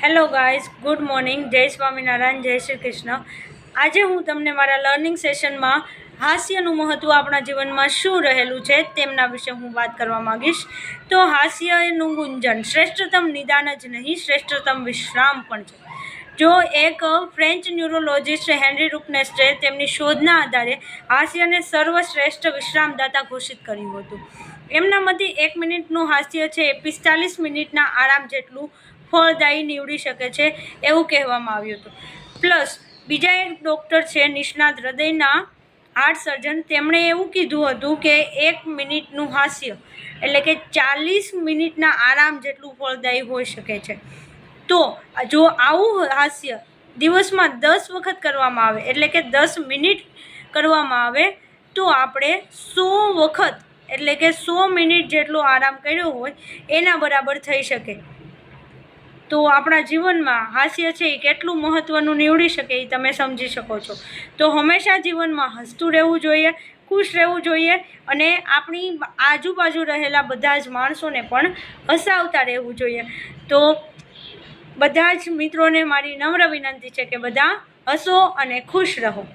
Hello guys, good morning, જય સ્વામિનારાયણ, જય શ્રી કૃષ્ણ. આજે હું તમને મારા લર્નિંગ સેશનમાં હાસ્યનું મહત્ત્વ આપણા જીવનમાં શું રહેલું છે તેમના વિશે હું વાત કરવા માગીશ. તો હાસ્યનું ગુંજન શ્રેષ્ઠતમ નિદાન જ નહીં, શ્રેષ્ઠતમ વિશ્રામ પણ છે. જો એક ફ્રેન્ચ ન્યુરોલોજિસ્ટ હેનરી રૂપનેસ્ટે તેમની શોધના આધારે હાસ્યને સર્વશ્રેષ્ઠ વિશ્રામદાતા ઘોષિત કર્યું હતું. એમના મતે 1 મિનિટનું હાસ્ય છે એ 45 મિનિટના આરામ જેટલું ફળદાયી નીવડી શકે છે એવું કહેવામાં આવ્યું હતું. પ્લસ બીજા એક ડૉક્ટર છે, નિષ્ણાત હૃદયના હાર્ટ સર્જન, તેમણે એવું કીધું હતું કે 1 મિનિટનું હાસ્ય એટલે કે 40 મિનિટના આરામ જેટલું ફળદાયી હોઈ શકે છે. તો જો આવું હાસ્ય દિવસમાં 10 વખત કરવામાં આવે એટલે કે 10 મિનિટ કરવામાં આવે તો આપણે 100 વખત એટલે કે 100 મિનિટ જેટલો આરામ કર્યો હોય એના બરાબર થઈ શકે. તો આપણા જીવનમાં હાસ્ય છે એ કેટલું મહત્ત્વનું નીવડી શકે એ તમે સમજી શકો છો. તો હંમેશા જીવનમાં હસતું રહેવું જોઈએ, ખુશ રહેવું જોઈએ અને આપણી આજુબાજુ રહેલા બધા જ માણસોને પણ હસાવતા રહેવું જોઈએ. તો બધા જ મિત્રોને મારી નમ્ર વિનંતી છે કે બધા હસો અને ખુશ રહો.